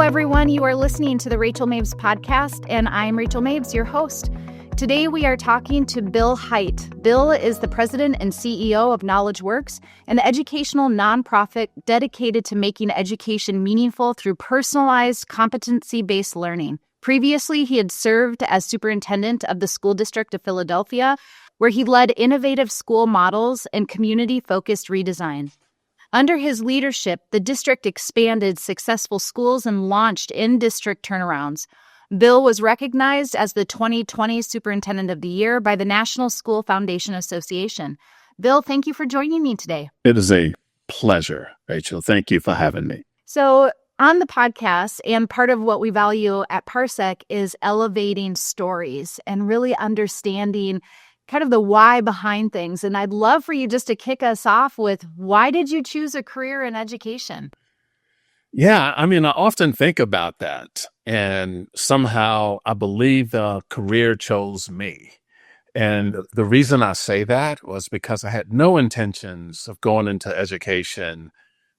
everyone. You are listening to the Rachael Maves Podcast, and I'm Rachael Maves, your host. Today, we are talking to Bill Hite. Bill is the president and CEO of KnowledgeWorks, an educational nonprofit dedicated to making education meaningful through personalized, competency-based learning. Previously, he had served as superintendent of the School District of Philadelphia, where he led innovative school models and community-focused redesign. Under his leadership, the district expanded successful schools and launched in-district turnarounds. Bill was recognized as the 2020 Superintendent of the Year by the National School Foundation Association. Bill, thank you for joining me today. It is a pleasure, Rachel. Thank you for having me. So on the podcast, and part of what we value at Parsec is elevating stories and really understanding kind of the why behind things. And I'd love for you just to kick us off with, why did you choose a career in education? Yeah, I often think about that. And somehow I believe the career chose me. And the reason I say that was because I had no intentions of going into education.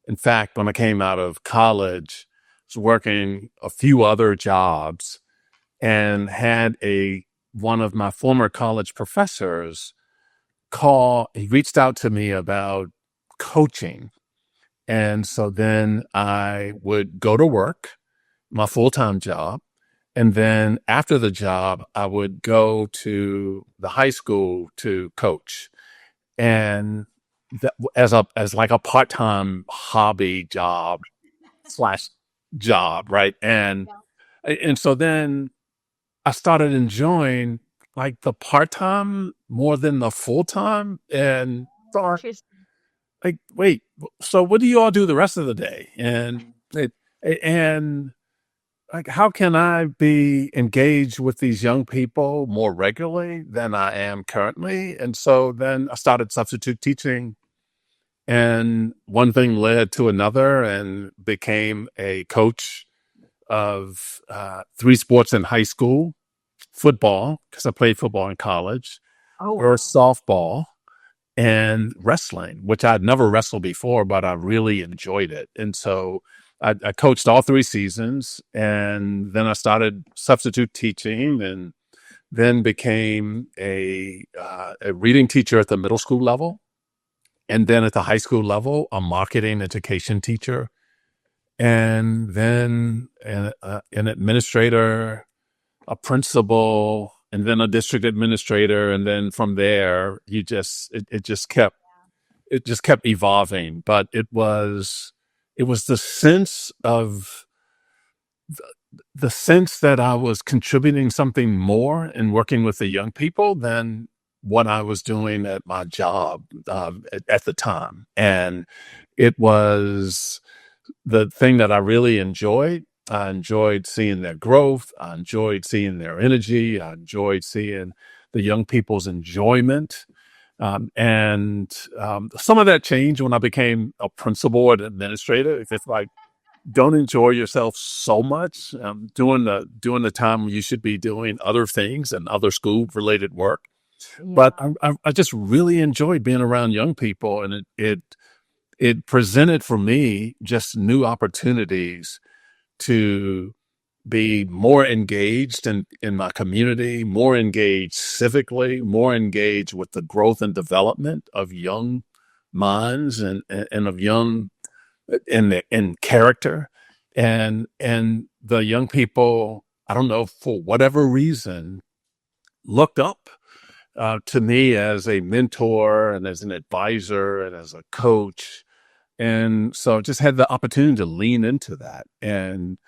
In fact, when I came out of college, I was working a few other jobs and had one of my former college professors he reached out to me about coaching. And so then I would go to work, my full-time job. And then after the job, I would go to the high school to coach. And that, as like a part-time hobby job / job, right? And so then I started enjoying like the part-time more than the full-time, and thought, like, wait, so what do you all do the rest of the day? And like, how can I be engaged with these young people more regularly than I am currently? And so then I started substitute teaching, and one thing led to another, and became a coach of 3 sports in high school: football, because I played football in college, or softball, and wrestling, which I'd never wrestled before, but I really enjoyed it. And so I coached all 3 seasons, and then I started substitute teaching, and then became a reading teacher at the middle school level. And then at the high school level, a marketing education teacher, and then an administrator, a principal, and then a district administrator. And then from there, it just kept evolving. But it was the sense that I was contributing something more in working with the young people than what I was doing at my job at the time. And it was the thing that I really enjoyed. I enjoyed seeing their growth. I enjoyed seeing their energy. I enjoyed seeing the young people's enjoyment. And some of that changed when I became a principal and administrator. It's like, don't enjoy yourself so much doing the time you should be doing other things and other school-related work. Yeah. But I just really enjoyed being around young people, and it presented for me just new opportunities to be more engaged in my community, more engaged civically, more engaged with the growth and development of young minds and of young in character. And the young people, I don't know, for whatever reason, looked up to me as a mentor and as an advisor and as a coach. And so I just had the opportunity to lean into that. And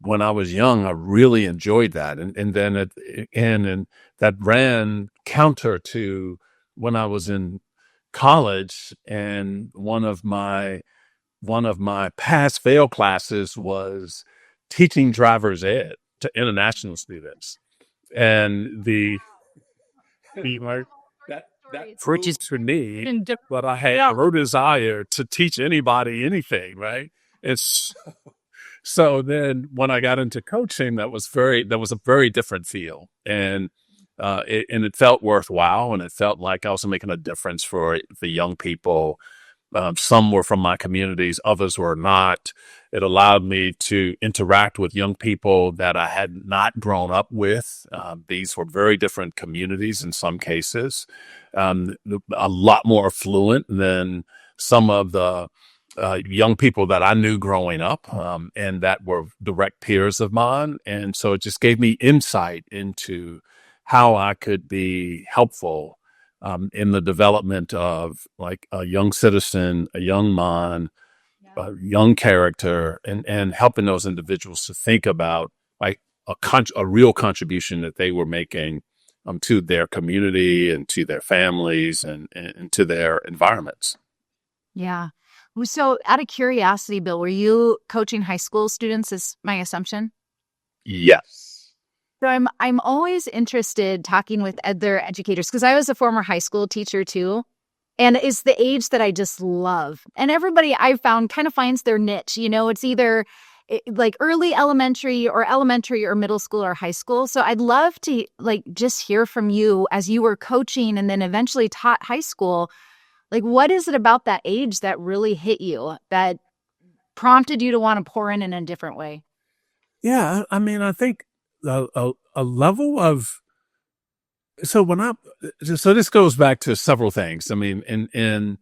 when I was young, I really enjoyed that. And then and that ran counter to when I was in college, and one of my pass-fail classes was teaching driver's ed to international students. And that proved to me, but I had no desire to teach anybody anything, right? So then when I got into coaching, that was a very different feel. And it felt worthwhile, and it felt like I was making a difference for the young people. Some were from my communities, others were not. It allowed me to interact with young people that I had not grown up with. These were very different communities in some cases, a lot more affluent than some of the young people that I knew growing up, and that were direct peers of mine. And so it just gave me insight into how I could be helpful in the development of like a young citizen, a young mind, a young character, and helping those individuals to think about like a real contribution that they were making to their community and to their families and to their environments. Yeah. So out of curiosity, Bill, were you coaching high school students is my assumption? Yes. So I'm always interested talking with other educators because I was a former high school teacher too. And it's the age that I just love. And everybody I've found kind of finds their niche. You know, it's either like early elementary or middle school or high school. So I'd love to like just hear from you as you were coaching and then eventually taught high school. Like, what is it about that age that really hit you, that prompted you to want to pour in a different way? Yeah, I mean, I think a level of so this goes back to several things. I mean, and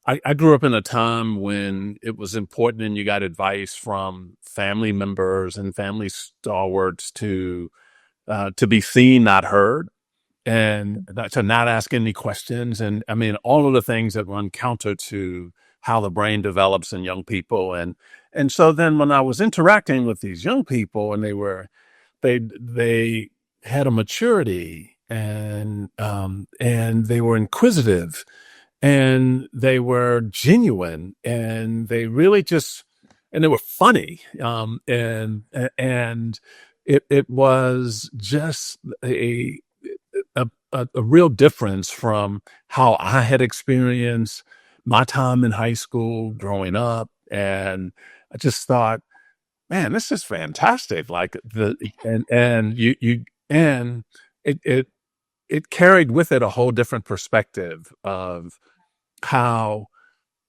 I grew up in a time when it was important, and you got advice from family members and family stalwarts to be seen, not heard, and to not ask any questions. And I mean, all of the things that run counter to how the brain develops in young people. And so then when I was interacting with these young people, and they had a maturity, and they were inquisitive, and they were genuine, and they really and they were funny, and it was just a real difference from how I had experienced my time in high school growing up. And I just thought, man, this is fantastic. Like and it carried with it a whole different perspective of how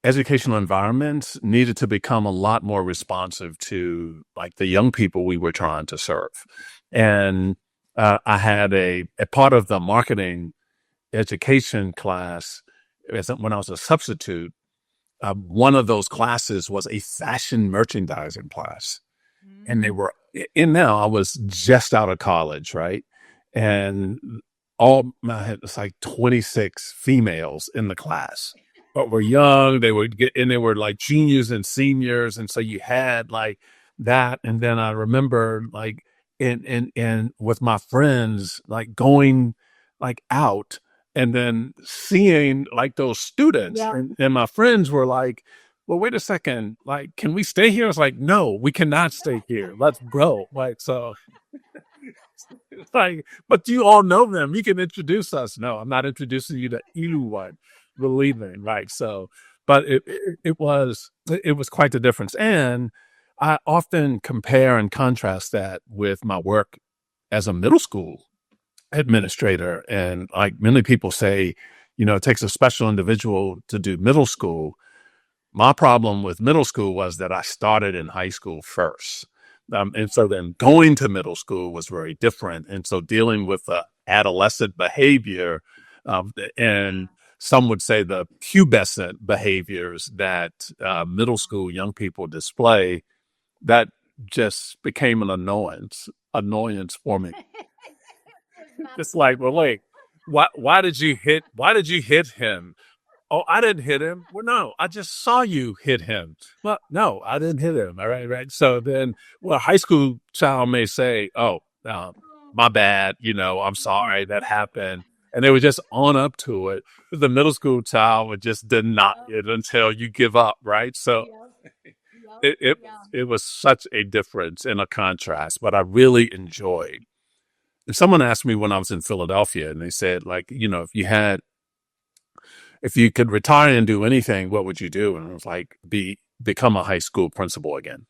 educational environments needed to become a lot more responsive to like the young people we were trying to serve. And I had a part of the marketing education class when I was a substitute. One of those classes was a fashion merchandising class. And they were now I was just out of college, right? And it's like 26 females in the class, but were young. They were like juniors and seniors. And so you had like that. And then I remember like, and with my friends, like going like out and then seeing like those students, and my friends were like, well, wait a second, like, can we stay here? It's like, no, we cannot stay here. Let's go. Like, so it's like, but you all know them. You can introduce us. No, I'm not introducing you to anyone, believe me. Right. So, but it was quite the difference. And I often compare and contrast that with my work as a middle school administrator. And like many people say, it takes a special individual to do middle school. My problem with middle school was that I started in high school first. And so then going to middle school was very different. And so dealing with the adolescent behavior, and some would say the pubescent behaviors that middle school young people display, that just became an annoyance for me. It's like, well, wait, why did you hit him? Oh, I didn't hit him. Well, no, I just saw you hit him. Well, no, I didn't hit him. All right, right. So then, well, a high school child may say, oh, my bad. I'm sorry that happened. And they were just on up to it. The middle school child would just deny it until you give up, right? So it was such a difference and a contrast, but I really enjoyed. If someone asked me when I was in Philadelphia and they said, like, if you could retire and do anything, what would you do? And it was like, become a high school principal again.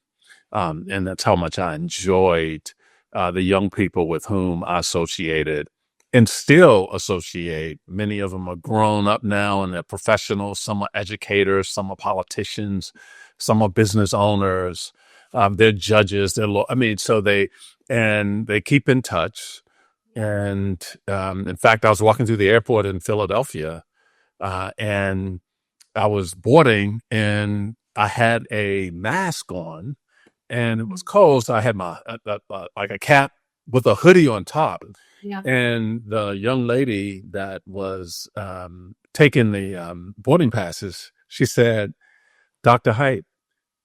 And that's how much I enjoyed the young people with whom I associated. and still associate. Many of them are grown up now and they're professionals. Some are educators, some are politicians, some are business owners. They're judges. So they keep in touch. And in fact, I was walking through the airport in Philadelphia, and I was boarding, and I had a mask on, and it was cold, so I had my like a cap with a hoodie on top. Yeah. And the young lady that was taking the boarding passes, she said, "Dr. Hite,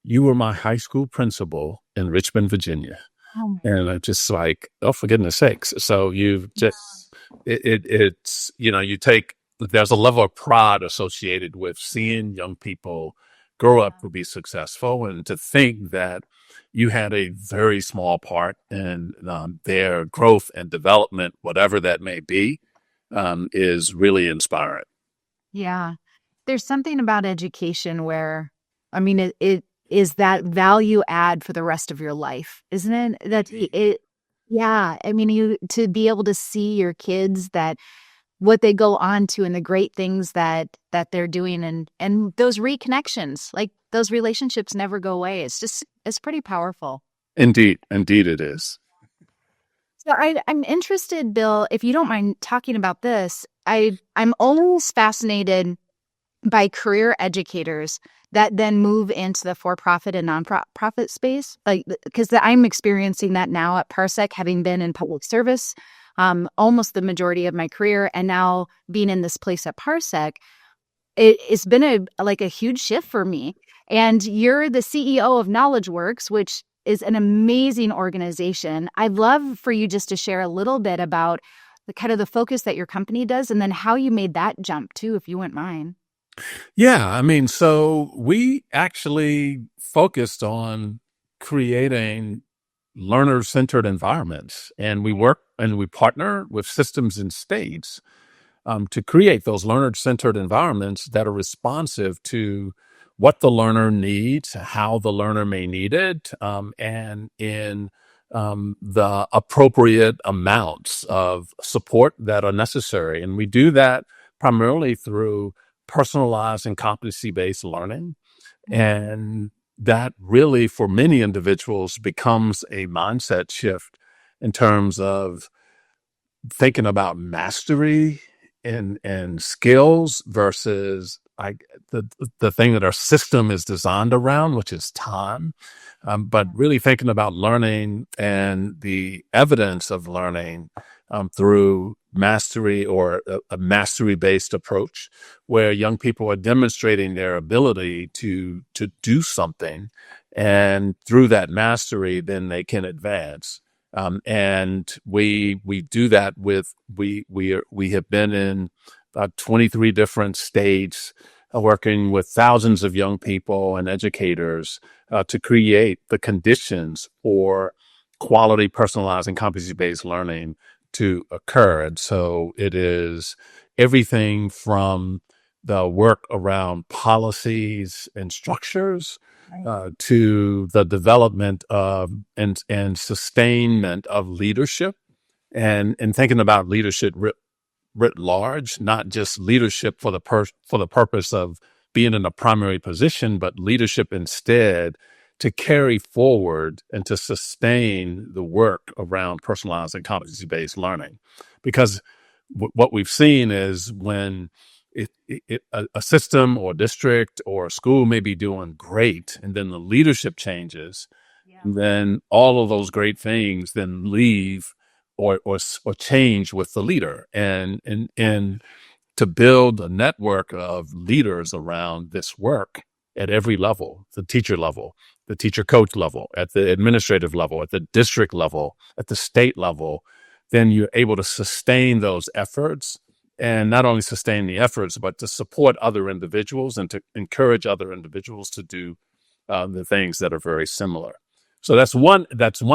you were my high school principal in Richmond, Virginia." Oh, And I'm just like, oh, for goodness sakes. So you've just, it's, you take, there's a level of pride associated with seeing young people grow up to be successful, and to think that you had a very small part in their growth and development, whatever that may be, is really inspiring. yeah. There's something about education where, I mean, it is that value add for the rest of your life, isn't it? Yeah. I mean, to be able to see your kids, that what they go on to and the great things that they're doing, and those reconnections, like those relationships never go away. It's pretty powerful. Indeed it is. So I'm interested, Bill, if you don't mind talking about this. I'm always fascinated by career educators that then move into the for-profit and nonprofit space, like, because I'm experiencing that now at Parsec, having been in public service almost the majority of my career, and now being in this place at Parsec. It's been a huge shift for me. And you're the CEO of KnowledgeWorks, which is an amazing organization. I'd love for you just to share a little bit about the kind of the focus that your company does, and then how you made that jump too, if you wouldn't mind. Yeah, I mean, so we actually focused on creating learner-centered environments, and we work and we partner with systems and states to create those learner-centered environments that are responsive to what the learner needs, how the learner may need it, and in the appropriate amounts of support that are necessary. And we do that primarily through personalized and competency-based learning. And that really, for many individuals, becomes a mindset shift in terms of thinking about mastery and skills versus like the thing that our system is designed around, which is time. But really thinking about learning and the evidence of learning through mastery, or a mastery-based approach, where young people are demonstrating their ability to do something, and through that mastery, then they can advance. And we do that with we have been in about 23 different states, working with thousands of young people and educators to create the conditions for quality, personalized, and competency-based learning to occur. And so it is everything from the work around policies and structures to the development of and sustainment of leadership, and thinking about leadership writ large, not just leadership for the purpose of being in a primary position, but leadership instead to carry forward and to sustain the work around personalized and competency-based learning. Because what we've seen is when a system or district or a school may be doing great, and then the leadership changes, and then all of those great things then leave or change with the leader, and to build a network of leaders around this work at every level, the teacher level, the teacher coach level, at the administrative level, at the district level, at the state level, then you're able to sustain those efforts, and not only sustain the efforts, but to support other individuals and to encourage other individuals to do the things that are very similar. So that's one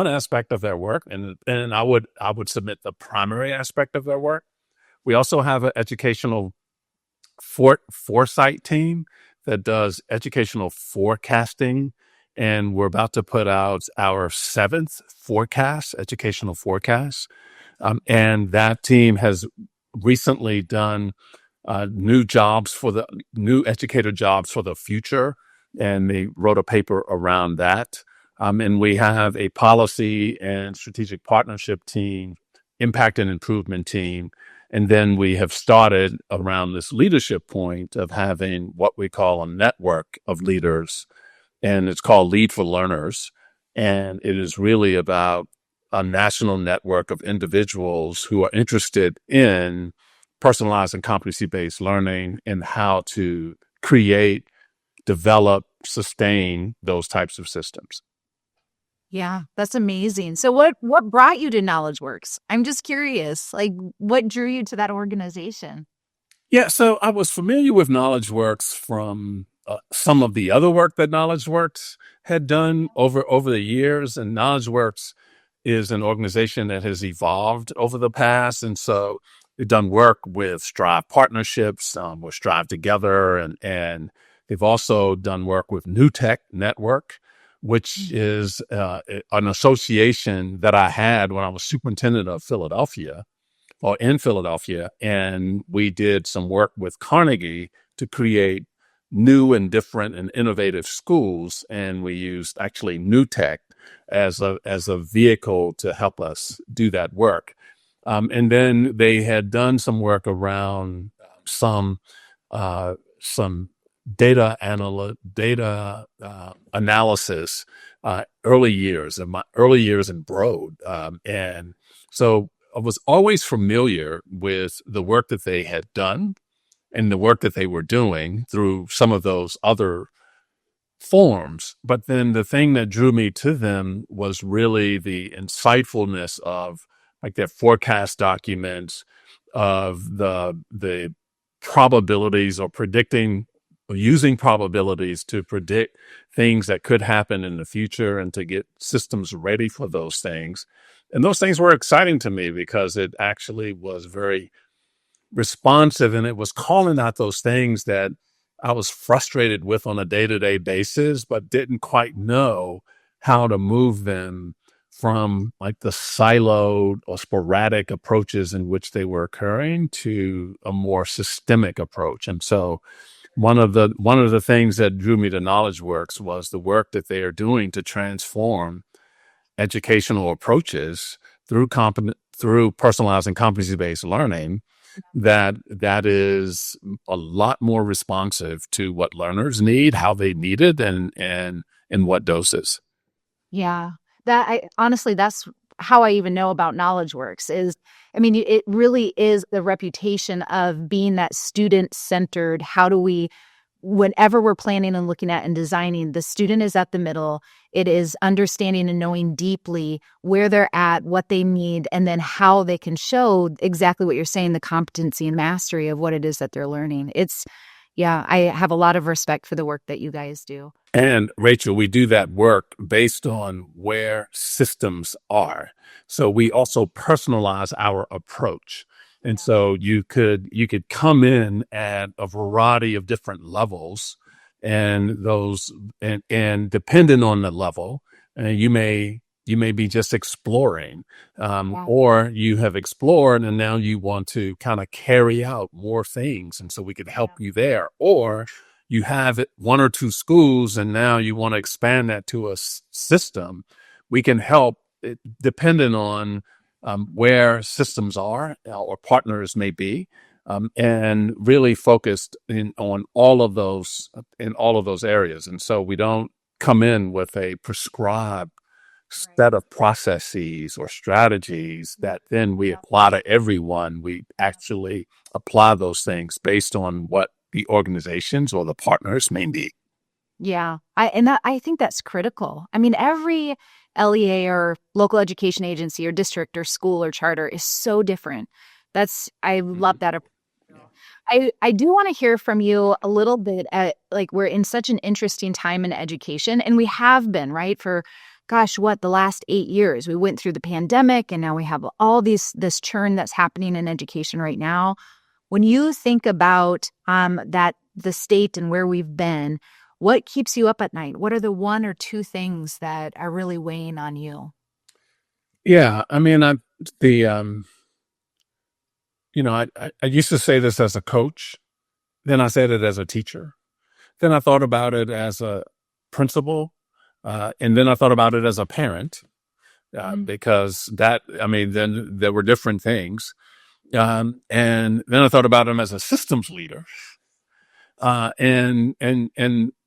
aspect of their work, and I would submit the primary aspect of their work. We also have an educational foresight team that does educational forecasting, and we're about to put out our 7th educational forecast. And that team has recently done new educator jobs for the future. And they wrote a paper around that. And we have a policy and strategic partnership team, impact and improvement team. And then we have started around this leadership point of having what we call a network of leaders, and it's called Lead for Learners. And it is really about a national network of individuals who are interested in personalized and competency-based learning and how to create, develop, sustain those types of systems. Yeah, that's amazing. So what brought you to KnowledgeWorks? I'm just curious, like what drew you to that organization? Yeah, so I was familiar with KnowledgeWorks from some of the other work that KnowledgeWorks had done over the years, and KnowledgeWorks is an organization that has evolved over the past, and so they've done work with Strive partnerships, with Strive Together, and they've also done work with New Tech Network, which is an association that I had when I was superintendent of Philadelphia, or in Philadelphia, and we did some work with Carnegie to create new and different and innovative schools, and we used actually New Tech as a vehicle to help us do that work. And then they had done some work around some data analysis early years in Broad, and so I was always familiar with the work that they had done and the work that they were doing through some of those other forms. But then the thing that drew me to them was really the insightfulness of like their forecast documents, of the probabilities, or predicting or using probabilities to predict things that could happen in the future and to get systems ready for those things. And those things were exciting to me because it actually was very responsive, and it was calling out those things that I was frustrated with on a day-to-day basis, but didn't quite know how to move them from like the siloed or sporadic approaches in which they were occurring to a more systemic approach. And so one of the things that drew me to KnowledgeWorks was the work that they are doing to transform educational approaches through personalized and competency-based learning that is a lot more responsive to what learners need, how they need it, and in what doses. Yeah, honestly, that's how I even know about KnowledgeWorks it really is the reputation of being that student-centered. How do we, whenever we're planning and looking at and designing, the student is at the middle. It is understanding and knowing deeply where they're at, what they need, and then how they can show exactly what you're saying, the competency and mastery of what it is that they're learning. I have a lot of respect for the work that you guys do. And Rachel, we do that work based on where systems are. So we also personalize our approach. And so you could come in at a variety of different levels, and depending on the level, you may be just exploring, or you have explored and now you want to kind of carry out more things, and so we could help you there. Or you have one or two schools and now you want to expand that to a system. We can help, depending on where systems are or partners may be, and really focused on all of those areas. And so we don't come in with a prescribed set of processes or strategies that then we apply to everyone. We actually apply those things based on what the organizations or the partners may need. Yeah, I think that's critical. I mean, every LEA or local education agency or district or school or charter is so different. I love that. I do want to hear from you a little bit we're in such an interesting time in education, and we have been, right, for the last 8 years. We went through the pandemic, and now we have all this churn that's happening in education right now. When you think about the state and where we've been, what keeps you up at night? What are the one or two things that are really weighing on you? Yeah, I mean, the I used to say this as a coach, then I said it as a teacher, then I thought about it as a principal, and then I thought about it as a parent, because then there were different things. And then I thought about him as a systems leader. And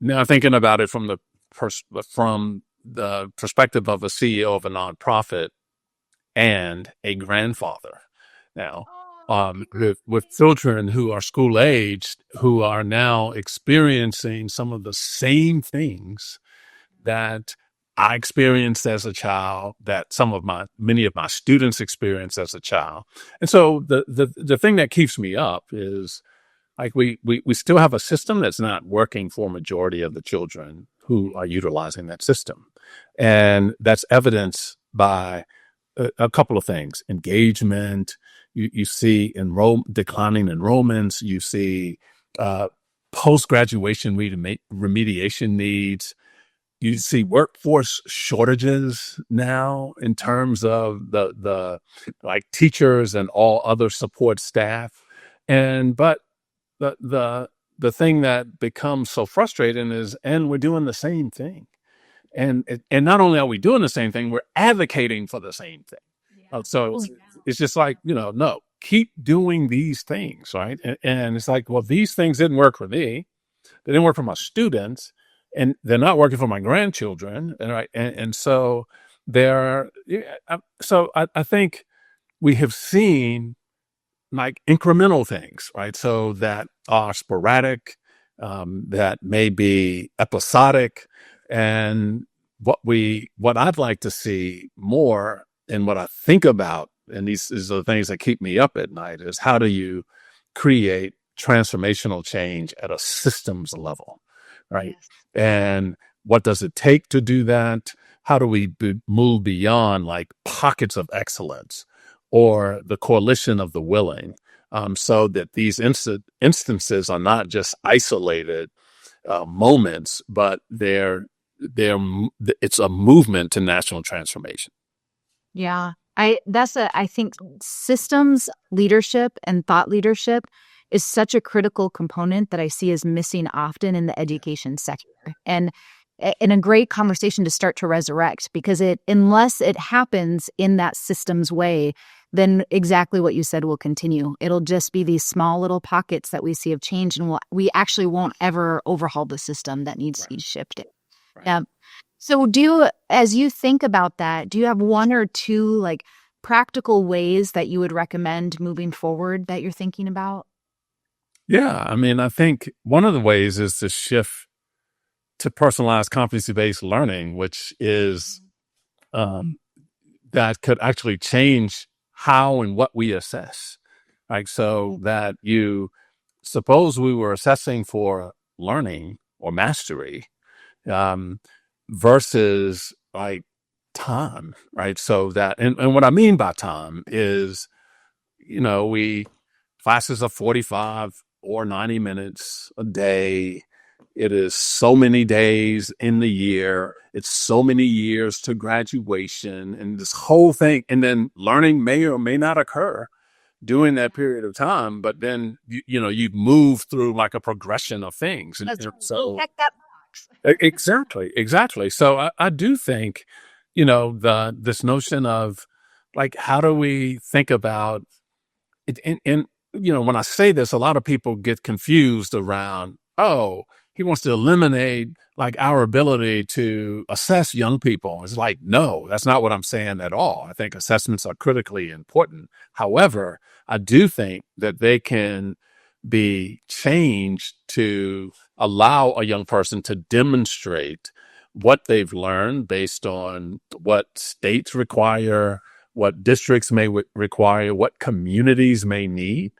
now thinking about it from the perspective of a CEO of a nonprofit and a grandfather. Now, with children who are school aged, who are now experiencing some of the same things that I experienced as a child, that many of my students experienced as a child. And so the thing that keeps me up is, like, we still have a system that's not working for a majority of the children who are utilizing that system. And that's evidenced by a couple of things: engagement. You see declining enrollments. You see post-graduation remediation needs. You see workforce shortages now in terms of the like teachers and all other support staff. But the thing that becomes so frustrating is, and we're doing the same thing. And not only are we doing the same thing, we're advocating for the same thing. So it's just like, no, keep doing these things, right? And it's like, well, these things didn't work for me. They didn't work for my students, and they're not working for my grandchildren. And right. And so I think we have seen like incremental things, right? So that are sporadic, that may be episodic. And what I'd like to see more, and what I think about, and these are the things that keep me up at night, is how do you create transformational change at a systems level, right? Yes. And what does it take to do that? How do we move beyond like pockets of excellence or the coalition of the willing, so that these instances are not just isolated moments, but it's a movement to national transformation. Yeah, I think systems leadership and thought leadership is such a critical component that I see as missing often in the education sector, and a great conversation to start to resurrect, because unless it happens in that systems way, then exactly what you said will continue. It'll just be these small little pockets that we see of change, and we actually won't ever overhaul the system that needs to be shifted. Right. Yeah. So as you think about that, do you have one or two like practical ways that you would recommend moving forward that you're thinking about? Yeah. I mean, I think one of the ways is to shift to personalized competency-based learning, which is that could actually change how and what we assess. Like, so that suppose we were assessing for learning or mastery, versus like time, right? So that, and what I mean by time is, classes are 45 or 90 minutes a day. It is so many days in the year. It's so many years to graduation, and this whole thing. And then learning may or may not occur during that period of time, but then, you've moved through like a progression of things. And so check that box. Exactly. So I do think, this notion of like, how do we think about it? And when I say this, a lot of people get confused around, he wants to eliminate like our ability to assess young people. It's like, no, that's not what I'm saying at all. I think assessments are critically important. However, I do think that they can be changed to allow a young person to demonstrate what they've learned based on what states require, what districts may require, what communities may need,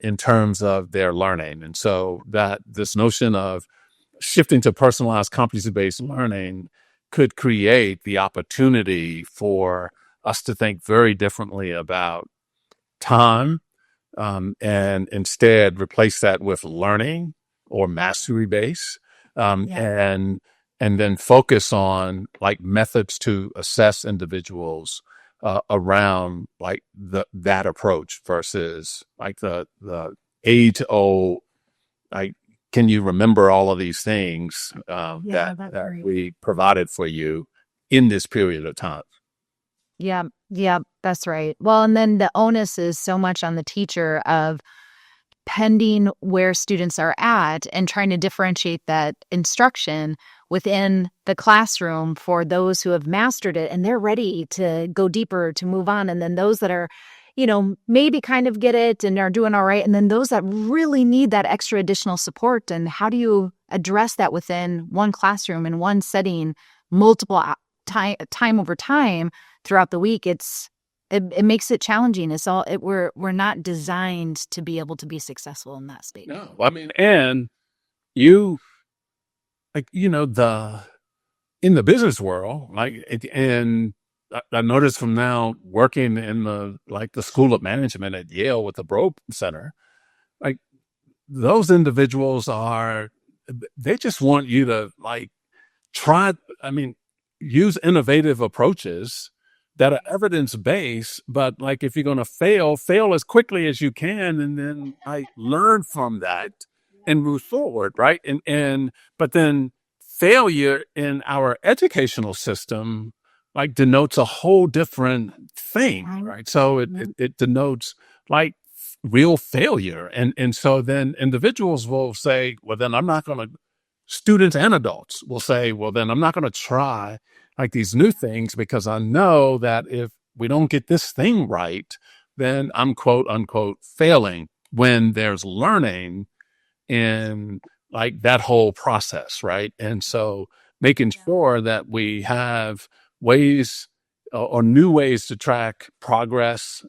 in terms of their learning. And so that this notion of shifting to personalized competency-based learning could create the opportunity for us to think very differently about time, and instead replace that with learning or mastery base, and then focus on like methods to assess individuals around like that approach versus like the age old, like, can you remember all of these things that we provided for you in this period of time? Yeah, yeah, that's right. Well, and then the onus is so much on the teacher of pending where students are at and trying to differentiate that instruction within the classroom for those who have mastered it and they're ready to go deeper, to move on. And then those that are, maybe kind of get it and are doing all right. And then those that really need that extra additional support. And how do you address that within one classroom in one setting, multiple time over time throughout the week? It makes it challenging. We're not designed to be able to be successful in that state. No, I mean, and you, like, in the business world, like, and I noticed from now working in the School of Management at Yale with the Broad Center, like, those individuals they just want you to use innovative approaches that are evidence-based, but like, if you're going to fail as quickly as you can, and then learn from that and move forward, right? But then failure in our educational system denotes a whole different thing, right? So it denotes like real failure, and so then individuals will say, well, then I'm not going to. Students and adults will say, well, then I'm not going to try these new things, because I know that if we don't get this thing right, then I'm quote unquote failing, when there's learning in that whole process, right? And so making sure that we have ways or new ways to track progress,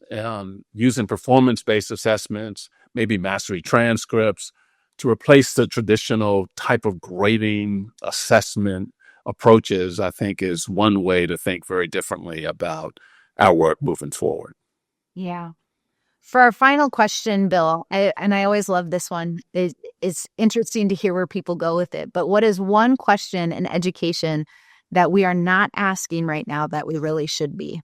using performance-based assessments, maybe mastery transcripts, to replace the traditional type of grading assessment approaches, I think is one way to think very differently about our work moving forward. Yeah. For our final question, Bill, I always love this one. It's interesting to hear where people go with it. But what is one question in education that we are not asking right now that we really should be?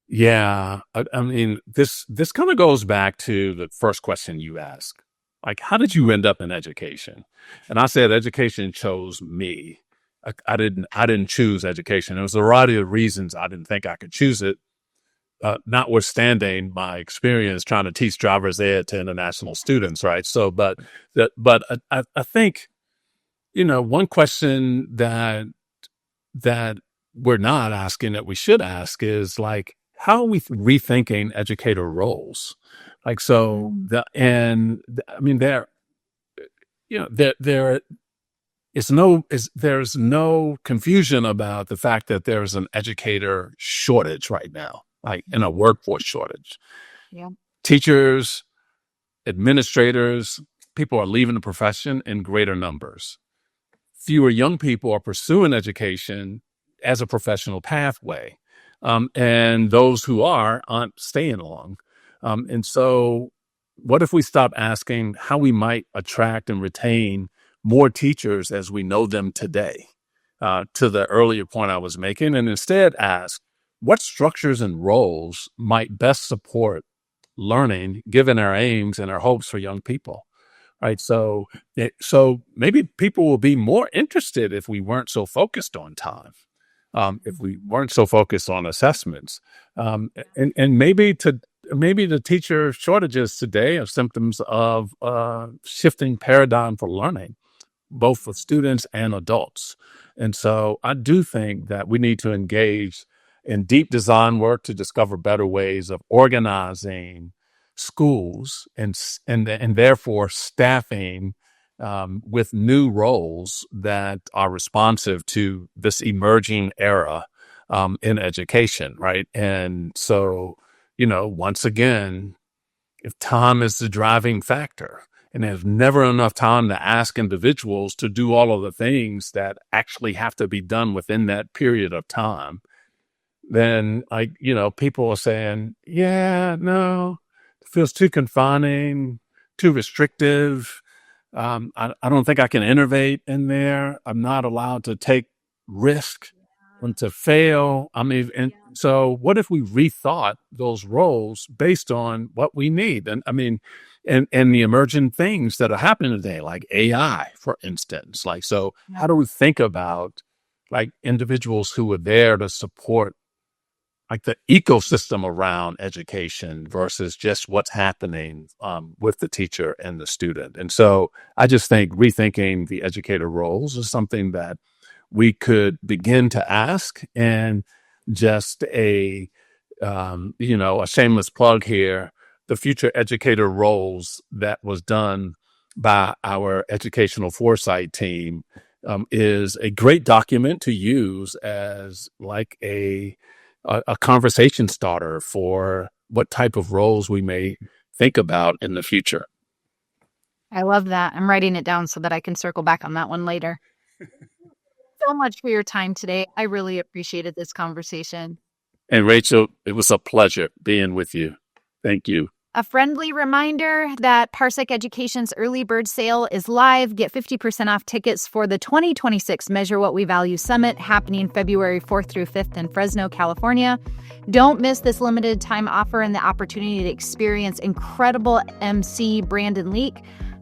Yeah. I mean, this kind of goes back to the first question you asked. Like, how did you end up in education? And I said, education chose me. I didn't choose education. There was a variety of reasons I didn't think I could choose it, notwithstanding my experience trying to teach driver's ed to international students, right? So, but I think, one question that we're not asking that we should ask is like, how are we rethinking educator roles? Like, so there's no confusion about the fact that there's an educator shortage right now, like in a workforce shortage. Yeah. Teachers, administrators, people are leaving the profession in greater numbers. Fewer young people are pursuing education as a professional pathway. And those who aren't staying long. And so what if we stop asking how we might attract and retain more teachers as we know them today, to the earlier point I was making, and instead ask what structures and roles might best support learning, given our aims and our hopes for young people, right? So maybe people will be more interested if we weren't so focused on time. If we weren't so focused on assessments, and maybe the teacher shortages today are symptoms of shifting paradigm for learning, both for students and adults. And so I do think that we need to engage in deep design work to discover better ways of organizing schools and therefore staffing with new roles that are responsive to this emerging era in education, right? And so, once again, if time is the driving factor and there's never enough time to ask individuals to do all of the things that actually have to be done within that period of time, then people are saying, yeah, no, it feels too confining, too restrictive. I don't think I can innovate in there. I'm not allowed to take risk and to fail. I mean, and so what if we rethought those roles based on what we need? And I mean, and the emerging things that are happening today, like AI, for instance. Like, so how do we think about like individuals who are there to support like the ecosystem around education versus just what's happening with the teacher and the student? And so I just think rethinking the educator roles is something that we could begin to ask. And just a shameless plug here, the future educator roles that was done by our educational foresight team is a great document to use as like a conversation starter for what type of roles we may think about in the future. I love that. I'm writing it down so that I can circle back on that one later. So much for your time today. I really appreciated this conversation. And Rachel, it was a pleasure being with you. Thank you. A friendly reminder that Parsec Education's early bird sale is live. Get 50% off tickets for the 2026 Measure What We Value Summit happening February 4th through 5th in Fresno, California. Don't miss this limited time offer and the opportunity to experience incredible MC Brandon Leak.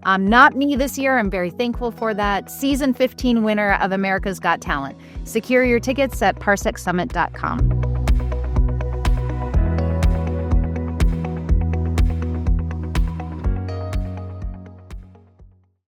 Not me this year. I'm very thankful for that. Season 15 winner of America's Got Talent. Secure your tickets at parsecsummit.com.